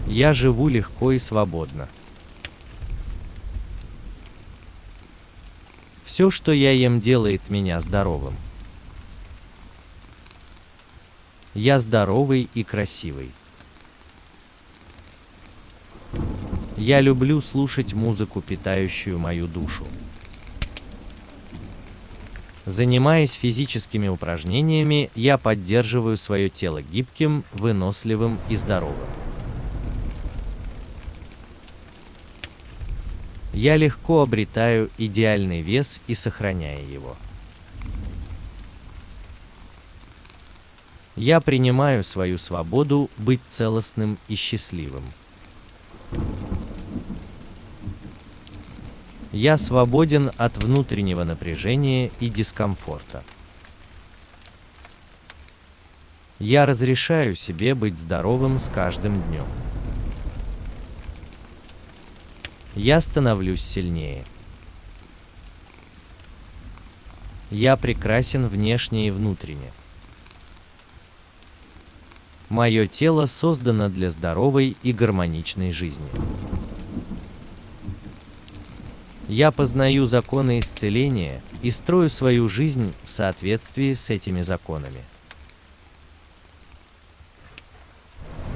Я живу легко и свободно. Все, что я ем, делает меня здоровым. Я здоровый и красивый. Я люблю слушать музыку, питающую мою душу. Занимаясь физическими упражнениями, я поддерживаю свое тело гибким, выносливым и здоровым. Я легко обретаю идеальный вес и сохраняю его. Я принимаю свою свободу быть целостным и счастливым. Я свободен от внутреннего напряжения и дискомфорта. Я разрешаю себе быть здоровым с каждым днем. Я становлюсь сильнее. Я прекрасен внешне и внутренне. Мое тело создано для здоровой и гармоничной жизни. Я познаю законы исцеления и строю свою жизнь в соответствии с этими законами.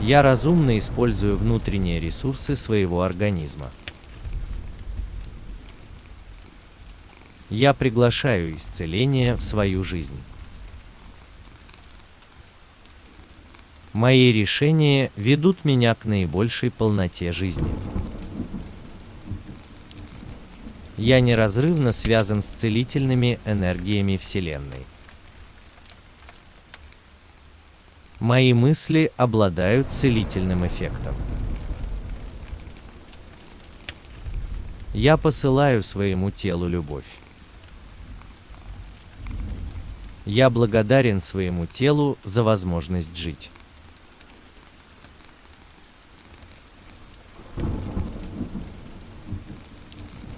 Я разумно использую внутренние ресурсы своего организма. Я приглашаю исцеление в свою жизнь. Мои решения ведут меня к наибольшей полноте жизни. Я неразрывно связан с целительными энергиями Вселенной. Мои мысли обладают целительным эффектом. Я посылаю своему телу любовь. Я благодарен своему телу за возможность жить.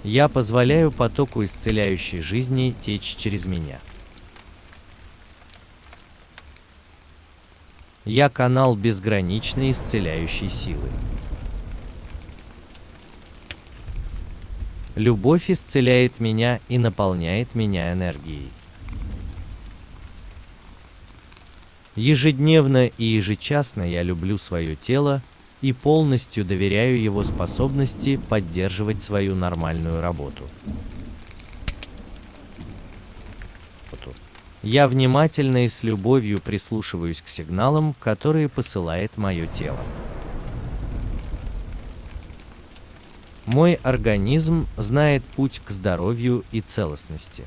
Я позволяю потоку исцеляющей жизни течь через меня. Я канал безграничной исцеляющей силы. Любовь исцеляет меня и наполняет меня энергией. Ежедневно и ежечасно я люблю свое тело и полностью доверяю его способности поддерживать свою нормальную работу. Я внимательно и с любовью прислушиваюсь к сигналам, которые посылает мое тело. Мой организм знает путь к здоровью и целостности.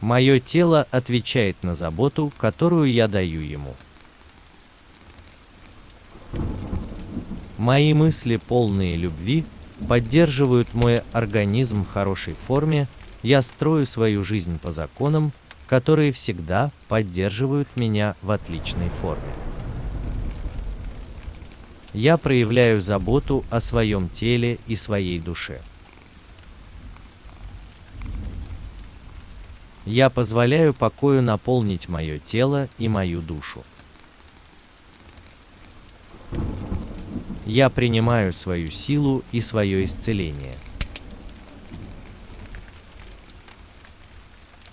Мое тело отвечает на заботу, которую я даю ему. Мои мысли, полные любви, поддерживают мой организм в хорошей форме. Я строю свою жизнь по законам, которые всегда поддерживают меня в отличной форме. Я проявляю заботу о своем теле и своей душе. Я позволяю покою наполнить мое тело и мою душу. Я принимаю свою силу и свое исцеление.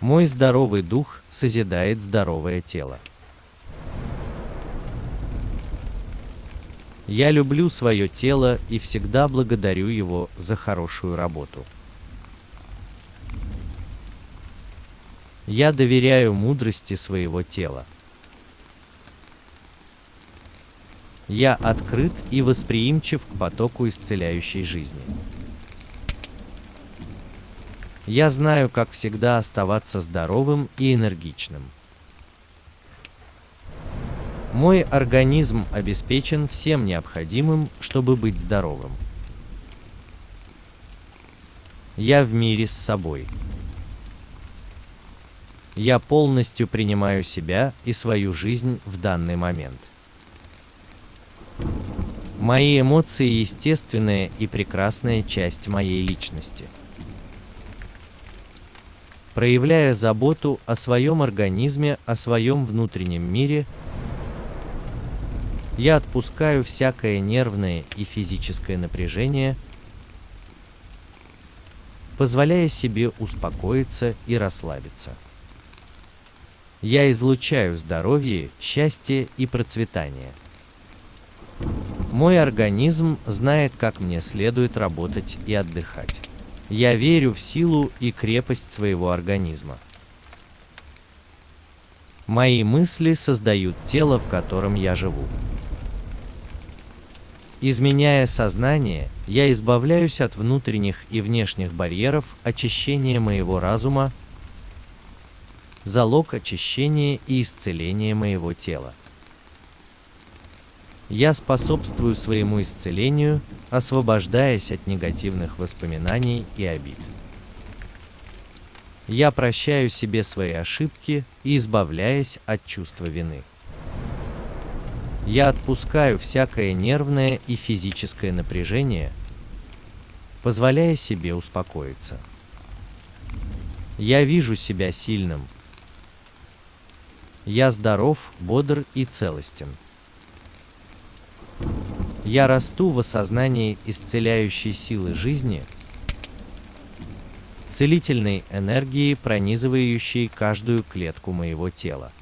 Мой здоровый дух созидает здоровое тело. Я люблю свое тело и всегда благодарю его за хорошую работу. Я доверяю мудрости своего тела. Я открыт и восприимчив к потоку исцеляющей жизни. Я знаю, как всегда оставаться здоровым и энергичным. Мой организм обеспечен всем необходимым, чтобы быть здоровым. Я в мире с собой. Я полностью принимаю себя и свою жизнь в данный момент. Мои эмоции – естественная и прекрасная часть моей личности. Проявляя заботу о своем организме, о своем внутреннем мире, Я отпускаю всякое нервное и физическое напряжение, позволяя себе успокоиться и расслабиться. Я излучаю здоровье, счастье и процветание. Мой организм знает, как мне следует работать и отдыхать. Я верю в силу и крепость своего организма. Мои мысли создают тело, в котором я живу. Изменяя сознание, я избавляюсь от внутренних и внешних барьеров очищения моего разума, залог очищения и исцеления моего тела. Я способствую своему исцелению, освобождаясь от негативных воспоминаний и обид. Я прощаю себе свои ошибки и избавляюсь от чувства вины. Я отпускаю всякое нервное и физическое напряжение, позволяя себе успокоиться. Я вижу себя сильным. Я здоров, бодр и целостен. Я расту в осознании исцеляющей силы жизни, целительной энергии, пронизывающей каждую клетку моего тела.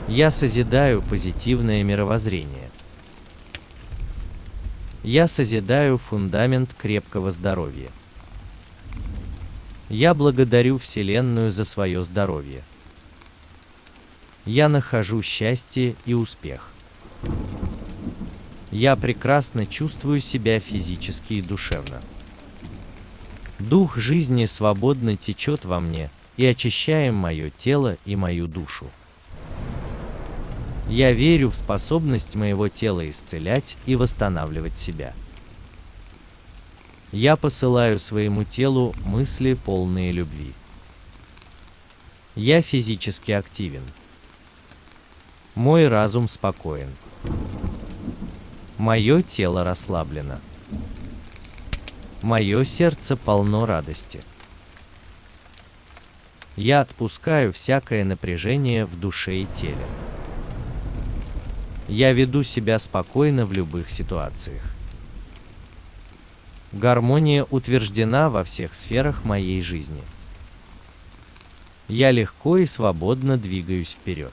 Я созидаю позитивное мировоззрение. Я созидаю фундамент крепкого здоровья. Я благодарю Вселенную за свое здоровье. Я нахожу счастье и успех. Я прекрасно чувствую себя физически и душевно. Дух жизни свободно течет во мне и очищает мое тело и мою душу. Я верю в способность моего тела исцелять и восстанавливать себя. Я посылаю своему телу мысли, полные любви. Я физически активен. Мой разум спокоен. Мое тело расслаблено. Мое сердце полно радости. Я отпускаю всякое напряжение в душе и теле. Я веду себя спокойно в любых ситуациях. Гармония утверждена во всех сферах моей жизни. Я легко и свободно двигаюсь вперед.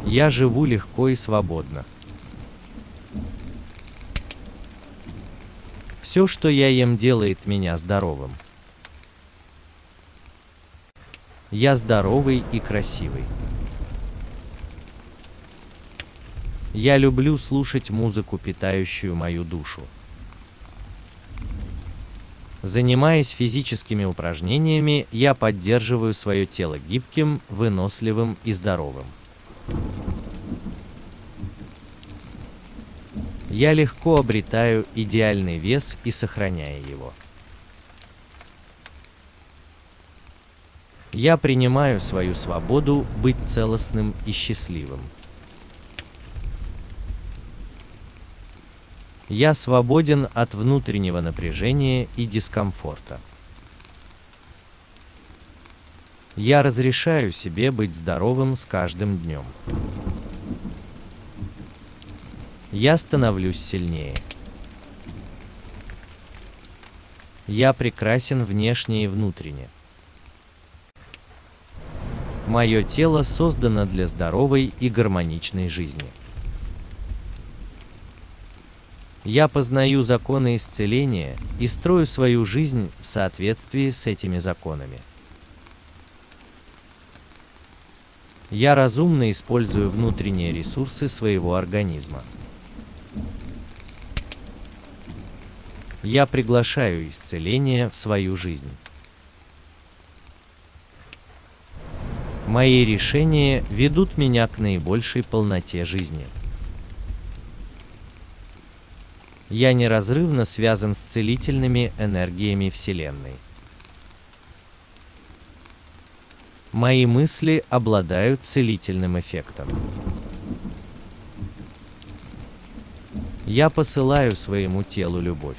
Я живу легко и свободно. Все, что я ем, делает меня здоровым. Я здоровый и красивый. Я люблю слушать музыку, питающую мою душу. Занимаясь физическими упражнениями, я поддерживаю свое тело гибким, выносливым и здоровым. Я легко обретаю идеальный вес и сохраняю его. Я принимаю свою свободу быть целостным и счастливым. Я свободен от внутреннего напряжения и дискомфорта. Я разрешаю себе быть здоровым с каждым днем. Я становлюсь сильнее. Я прекрасен внешне и внутренне. Мое тело создано для здоровой и гармоничной жизни. Я познаю законы исцеления и строю свою жизнь в соответствии с этими законами. Я разумно использую внутренние ресурсы своего организма. Я приглашаю исцеление в свою жизнь. Мои решения ведут меня к наибольшей полноте жизни. Я неразрывно связан с целительными энергиями Вселенной. Мои мысли обладают целительным эффектом. Я посылаю своему телу любовь.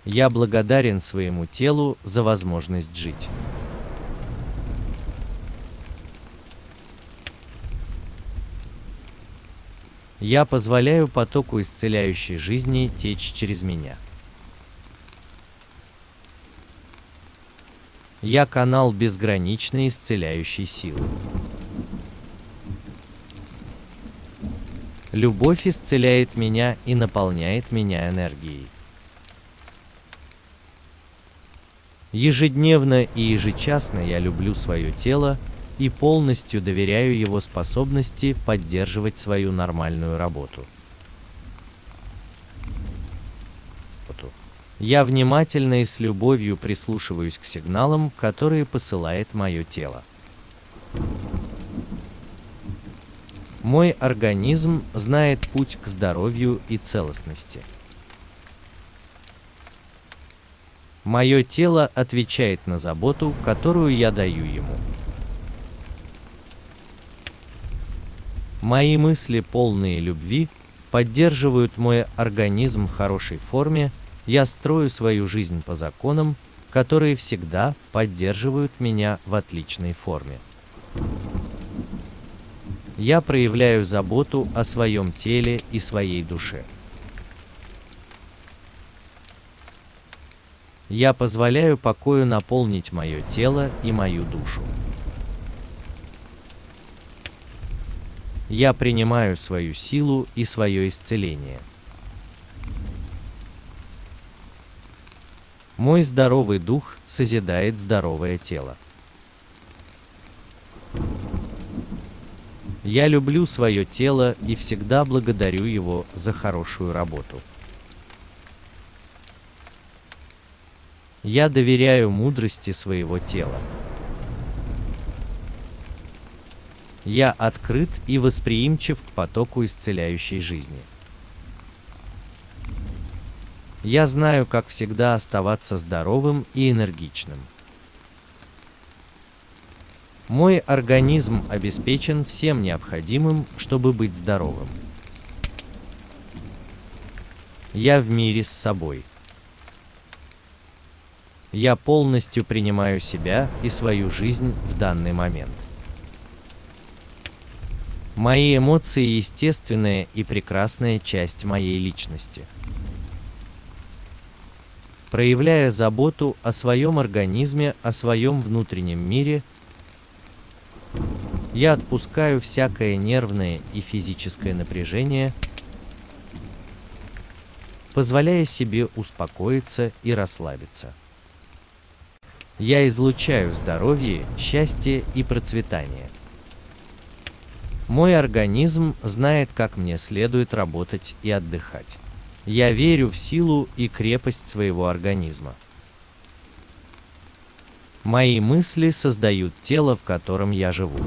Я благодарен своему телу за возможность жить. Я позволяю потоку исцеляющей жизни течь через меня. Я канал безграничной исцеляющей силы. Любовь исцеляет меня и наполняет меня энергией. Ежедневно и ежечасно я люблю свое тело и полностью доверяю его способности поддерживать свою нормальную работу. Я внимательно и с любовью прислушиваюсь к сигналам, которые посылает мое тело. Мой организм знает путь к здоровью и целостности. Мое тело отвечает на заботу, которую я даю ему. Мои мысли, полные любви, поддерживают мой организм в хорошей форме. Я строю свою жизнь по законам, которые всегда поддерживают меня в отличной форме. Я проявляю заботу о своем теле и своей душе. Я позволяю покою наполнить мое тело и мою душу. Я принимаю свою силу и свое исцеление. Мой здоровый дух созидает здоровое тело. Я люблю свое тело и всегда благодарю его за хорошую работу. Я доверяю мудрости своего тела. Я открыт и восприимчив к потоку исцеляющей жизни. Я знаю, как всегда оставаться здоровым и энергичным. Мой организм обеспечен всем необходимым, чтобы быть здоровым. Я в мире с собой. Я полностью принимаю себя и свою жизнь в данный момент. Мои эмоции – естественная и прекрасная часть моей личности. Проявляя заботу о своем организме, о своем внутреннем мире, я отпускаю всякое нервное и физическое напряжение, позволяя себе успокоиться и расслабиться. Я излучаю здоровье, счастье и процветание. Мой организм знает, как мне следует работать и отдыхать. Я верю в силу и крепость своего организма. Мои мысли создают тело, в котором я живу.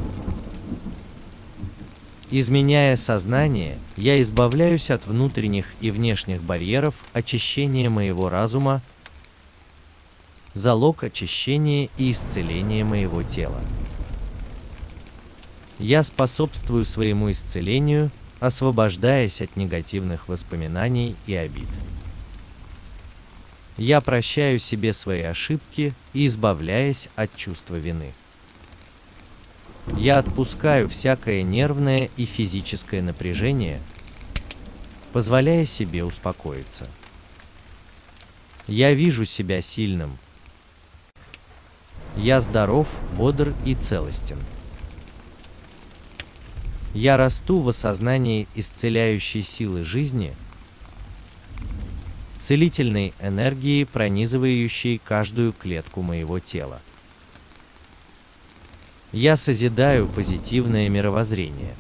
Изменяя сознание, я избавляюсь от внутренних и внешних барьеров очищения моего разума, залог очищения и исцеления моего тела. Я способствую своему исцелению, освобождаясь от негативных воспоминаний и обид. Я прощаю себе свои ошибки и избавляюсь от чувства вины. Я отпускаю всякое нервное и физическое напряжение, позволяя себе успокоиться. Я вижу себя сильным. Я здоров, бодр и целостен. Я расту в осознании исцеляющей силы жизни, целительной энергии, пронизывающей каждую клетку моего тела. Я созидаю позитивное мировоззрение.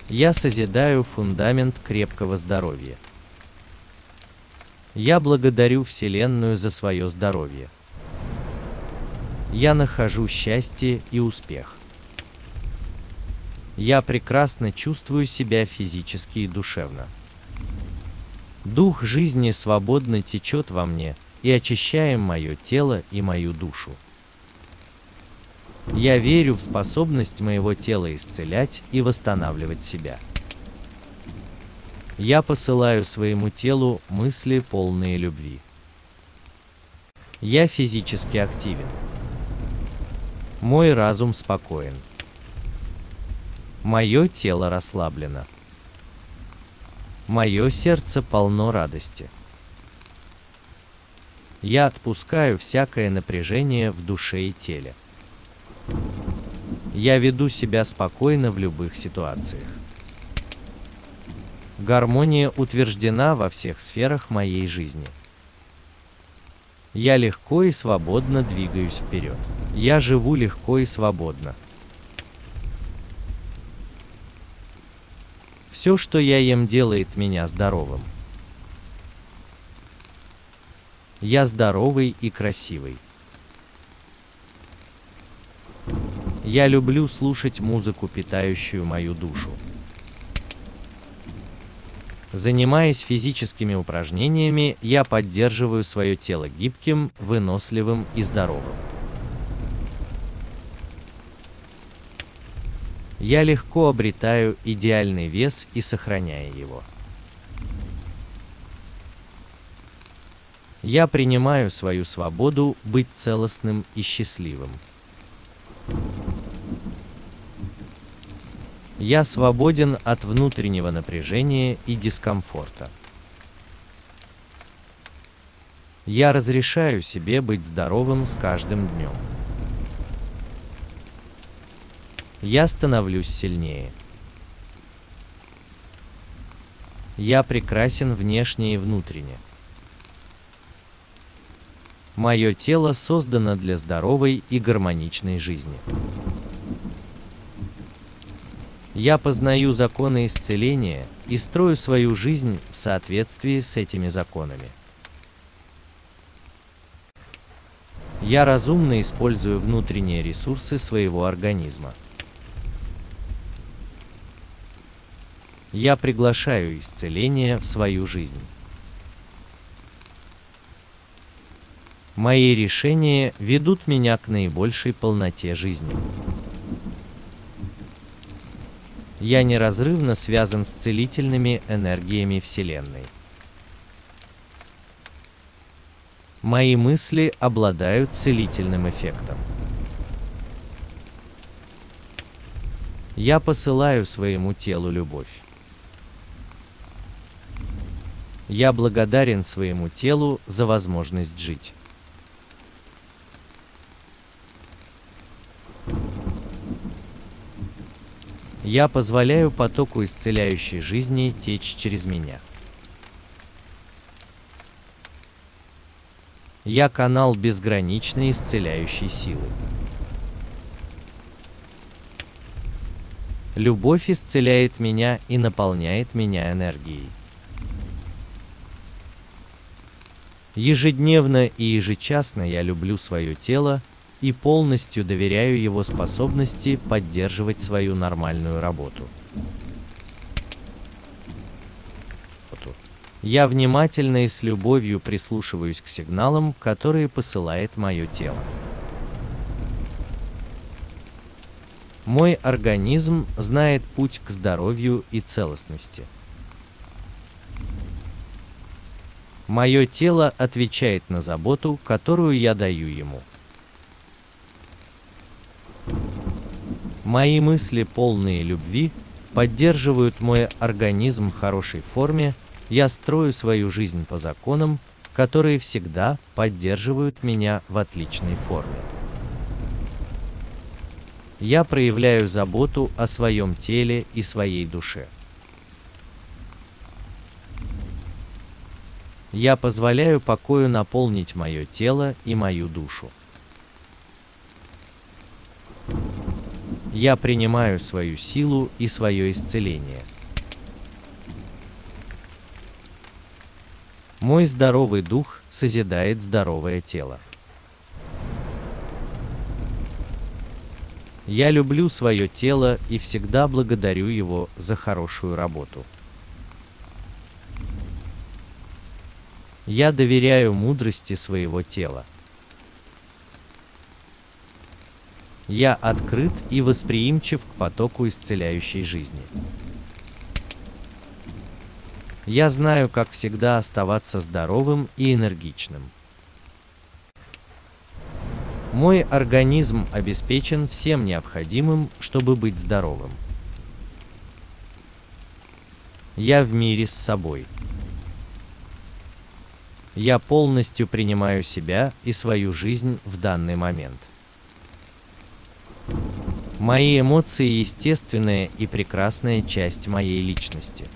Я созидаю фундамент крепкого здоровья. Я благодарю Вселенную за свое здоровье. Я нахожу счастье и успех. Я прекрасно чувствую себя физически и душевно. Дух жизни свободно течет во мне и очищает мое тело и мою душу. Я верю в способность моего тела исцелять и восстанавливать себя. Я посылаю своему телу мысли, полные любви. Я физически активен. Мой разум спокоен. Мое тело расслаблено. Мое сердце полно радости. Я отпускаю всякое напряжение в душе и теле. Я веду себя спокойно в любых ситуациях. Гармония утверждена во всех сферах моей жизни. Я легко и свободно двигаюсь вперед. Я живу легко и свободно. Все, что я ем, делает меня здоровым. Я здоровый и красивый. Я люблю слушать музыку, питающую мою душу. Занимаясь физическими упражнениями, я поддерживаю свое тело гибким, выносливым и здоровым. Я легко обретаю идеальный вес и сохраняю его. Я принимаю свою свободу быть целостным и счастливым. Я свободен от внутреннего напряжения и дискомфорта. Я разрешаю себе быть здоровым с каждым днем. Я становлюсь сильнее. Я прекрасен внешне и внутренне. Мое тело создано для здоровой и гармоничной жизни. Я познаю законы исцеления и строю свою жизнь в соответствии с этими законами. Я разумно использую внутренние ресурсы своего организма. Я приглашаю исцеление в свою жизнь. Мои решения ведут меня к наибольшей полноте жизни. Я неразрывно связан с целительными энергиями Вселенной. Мои мысли обладают целительным эффектом. Я посылаю своему телу любовь. Я благодарен своему телу за возможность жить. Я позволяю потоку исцеляющей жизни течь через меня. Я канал безграничной исцеляющей силы. Любовь исцеляет меня и наполняет меня энергией. Ежедневно и ежечасно я люблю свое тело и полностью доверяю его способности поддерживать свою нормальную работу. Я внимательно и с любовью прислушиваюсь к сигналам, которые посылает мое тело. Мой организм знает путь к здоровью и целостности. Мое тело отвечает на заботу, которую я даю ему. Мои мысли, полные любви, поддерживают мой организм в хорошей форме. Я строю свою жизнь по законам, которые всегда поддерживают меня в отличной форме. Я проявляю заботу о своем теле и своей душе. Я позволяю покою наполнить мое тело и мою душу. Я принимаю свою силу и свое исцеление. Мой здоровый дух созидает здоровое тело. Я люблю свое тело и всегда благодарю его за хорошую работу. Я доверяю мудрости своего тела. Я открыт и восприимчив к потоку исцеляющей жизни. Я знаю, как всегда оставаться здоровым и энергичным. Мой организм обеспечен всем необходимым, чтобы быть здоровым. Я в мире с собой. Я полностью принимаю себя и свою жизнь в данный момент. Мои эмоции – естественная и прекрасная часть моей личности.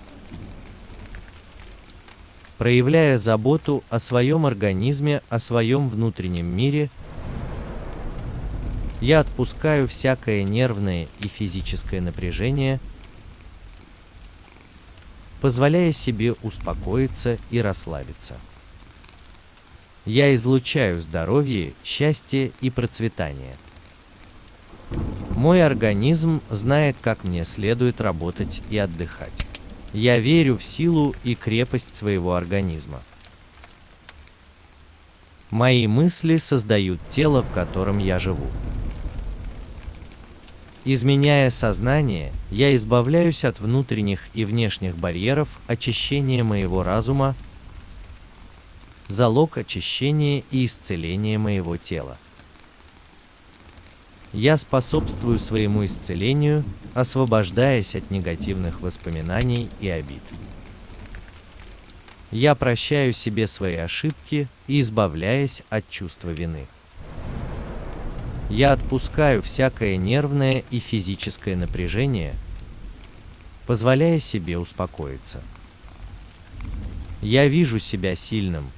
Проявляя заботу о своем организме, о своем внутреннем мире, я отпускаю всякое нервное и физическое напряжение, позволяя себе успокоиться и расслабиться. Я излучаю здоровье, счастье и процветание. Мой организм знает, как мне следует работать и отдыхать. Я верю в силу и крепость своего организма. Мои мысли создают тело, в котором я живу. Изменяя сознание, я избавляюсь от внутренних и внешних барьеров очищения моего разума, залог очищения и исцеления моего тела. Я способствую своему исцелению, освобождаясь от негативных воспоминаний и обид. Я прощаю себе свои ошибки и избавляюсь от чувства вины. Я отпускаю всякое нервное и физическое напряжение, позволяя себе успокоиться. Я вижу себя сильным.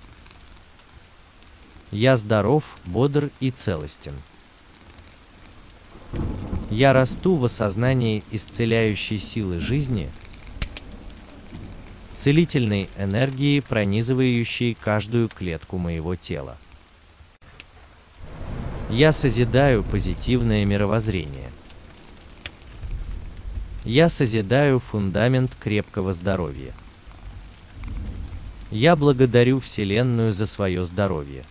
Я здоров, бодр и целостен. Я расту в осознании исцеляющей силы жизни, целительной энергии, пронизывающей каждую клетку моего тела. Я созидаю позитивное мировоззрение. Я созидаю фундамент крепкого здоровья. Я благодарю Вселенную за свое здоровье.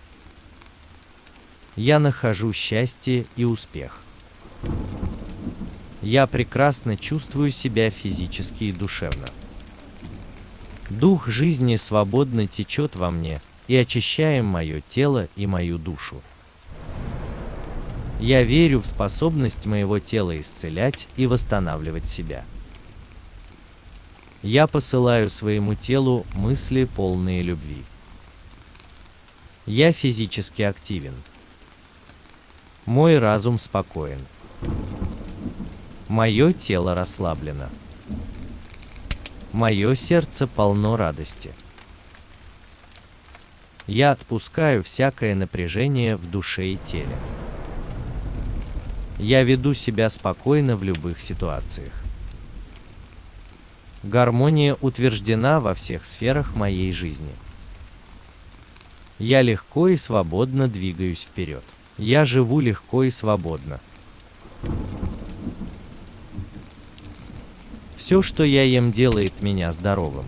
Я нахожу счастье и успех. Я прекрасно чувствую себя физически и душевно. Дух жизни свободно течет во мне и очищает мое тело и мою душу. Я верю в способность моего тела исцелять и восстанавливать себя. Я посылаю своему телу мысли, полные любви. Я физически активен. Мой разум спокоен. Мое тело расслаблено. Мое сердце полно радости. Я отпускаю всякое напряжение в душе и теле. Я веду себя спокойно в любых ситуациях. Гармония утверждена во всех сферах моей жизни. Я легко и свободно двигаюсь вперед. Я живу легко и свободно. Все, что я ем, делает меня здоровым.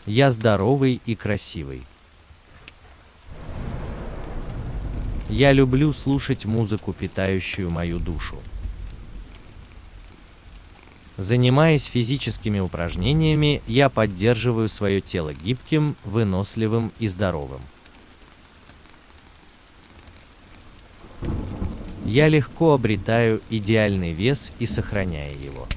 Я здоровый и красивый. Я люблю слушать музыку, питающую мою душу. Занимаясь физическими упражнениями, я поддерживаю свое тело гибким, выносливым и здоровым. Я легко обретаю идеальный вес и сохраняю его.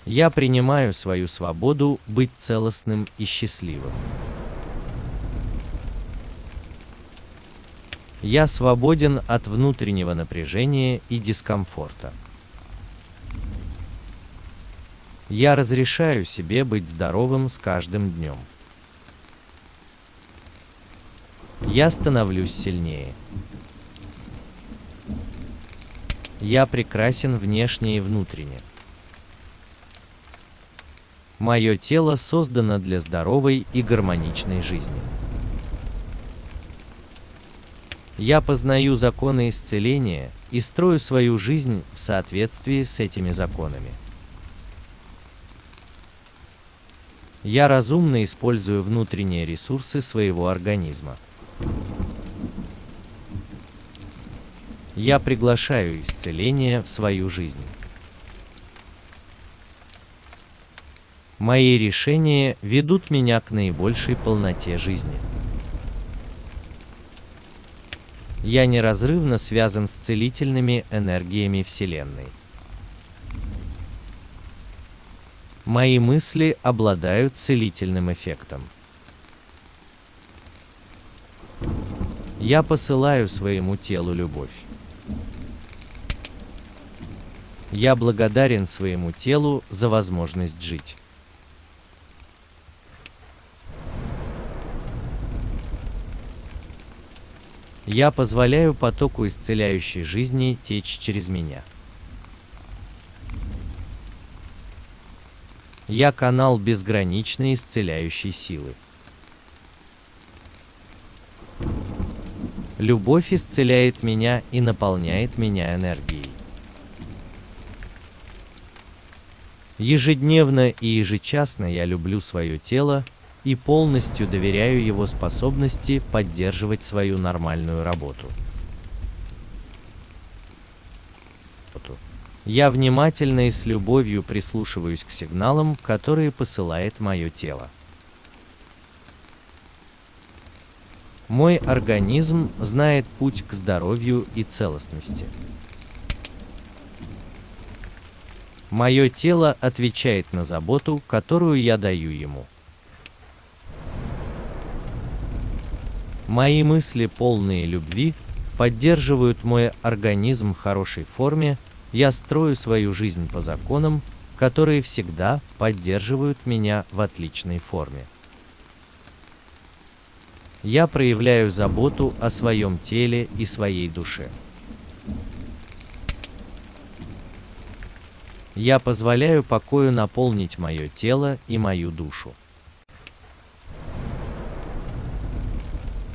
Я принимаю свою свободу быть целостным и счастливым. Я свободен от внутреннего напряжения и дискомфорта. Я разрешаю себе быть здоровым с каждым днем. Я становлюсь сильнее. Я прекрасен внешне и внутренне. Мое тело создано для здоровой и гармоничной жизни. Я познаю законы исцеления и строю свою жизнь в соответствии с этими законами. Я разумно использую внутренние ресурсы своего организма. Я приглашаю исцеление в свою жизнь. Мои решения ведут меня к наибольшей полноте жизни. Я неразрывно связан с целительными энергиями Вселенной. Мои мысли обладают целительным эффектом. Я посылаю своему телу любовь. Я благодарен своему телу за возможность жить. Я позволяю потоку исцеляющей жизни течь через меня. Я канал безграничной исцеляющей силы. Любовь исцеляет меня и наполняет меня энергией. Ежедневно и ежечасно я люблю свое тело и полностью доверяю его способности поддерживать свою нормальную работу. Я внимательно и с любовью прислушиваюсь к сигналам, которые посылает мое тело. Мой организм знает путь к здоровью и целостности. Мое тело отвечает на заботу, которую я даю ему. Мои мысли, полные любви, поддерживают мой организм в хорошей форме. Я строю свою жизнь по законам, которые всегда поддерживают меня в отличной форме. Я проявляю заботу о своем теле и своей душе. Я позволяю покою наполнить мое тело и мою душу.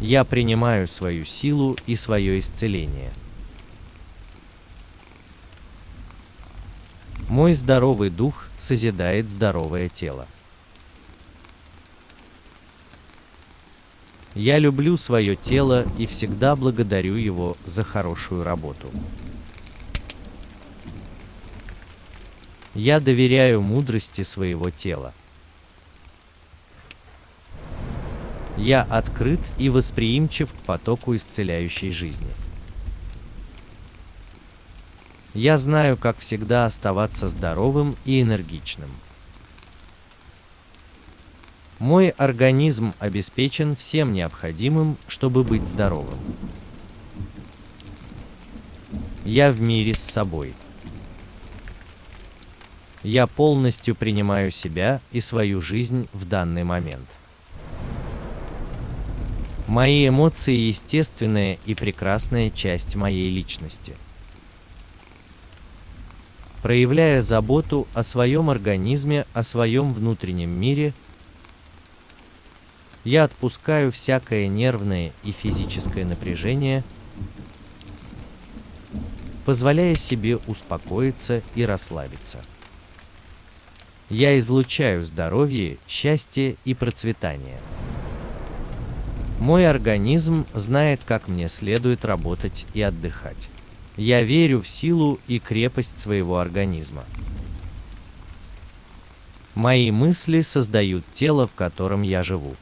Я принимаю свою силу и свое исцеление. Мой здоровый дух созидает здоровое тело. Я люблю свое тело и всегда благодарю его за хорошую работу. Я доверяю мудрости своего тела. Я открыт и восприимчив к потоку исцеляющей жизни. Я знаю, как всегда оставаться здоровым и энергичным. Мой организм обеспечен всем необходимым, чтобы быть здоровым. Я в мире с собой. Я полностью принимаю себя и свою жизнь в данный момент. Мои эмоции – естественная и прекрасная часть моей личности. Проявляя заботу о своем организме, о своем внутреннем мире, я отпускаю всякое нервное и физическое напряжение, позволяя себе успокоиться и расслабиться. Я излучаю здоровье, счастье и процветание. Мой организм знает, как мне следует работать и отдыхать. Я верю в силу и крепость своего организма. Мои мысли создают тело, в котором я живу.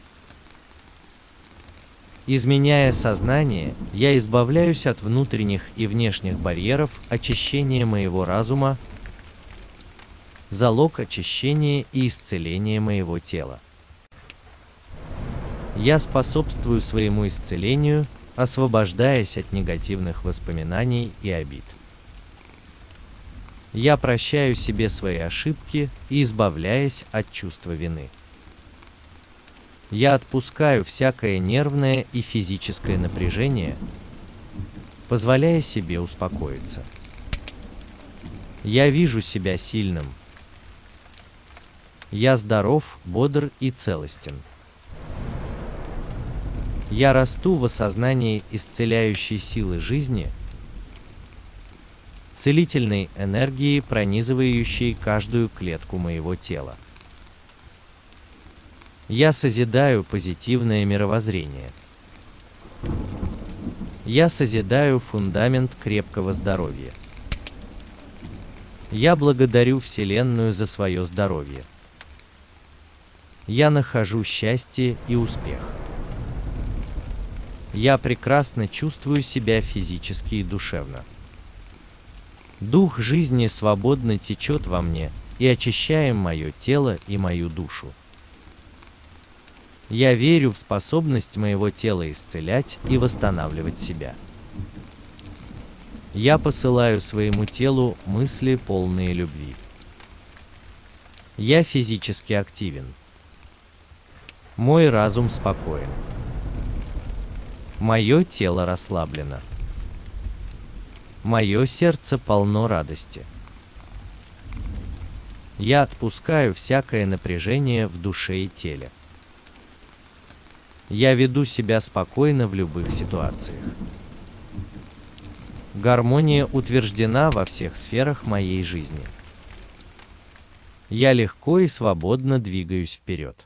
Изменяя сознание, я избавляюсь от внутренних и внешних барьеров очищения моего разума, залог очищения и исцеления моего тела. Я способствую своему исцелению, освобождаясь от негативных воспоминаний и обид. Я прощаю себе свои ошибки и избавляюсь от чувства вины. Я отпускаю всякое нервное и физическое напряжение, позволяя себе успокоиться. Я вижу себя сильным. Я здоров, бодр и целостен. Я расту в осознании исцеляющей силы жизни, целительной энергии, пронизывающей каждую клетку моего тела. Я созидаю позитивное мировоззрение. Я созидаю фундамент крепкого здоровья. Я благодарю Вселенную за свое здоровье. Я нахожу счастье и успех. Я прекрасно чувствую себя физически и душевно. Дух жизни свободно течет во мне и очищает мое тело и мою душу. Я верю в способность моего тела исцелять и восстанавливать себя. Я посылаю своему телу мысли, полные любви. Я физически активен. Мой разум спокоен. Мое тело расслаблено. Мое сердце полно радости. Я отпускаю всякое напряжение в душе и теле. Я веду себя спокойно в любых ситуациях. Гармония утверждена во всех сферах моей жизни. Я легко и свободно двигаюсь вперед.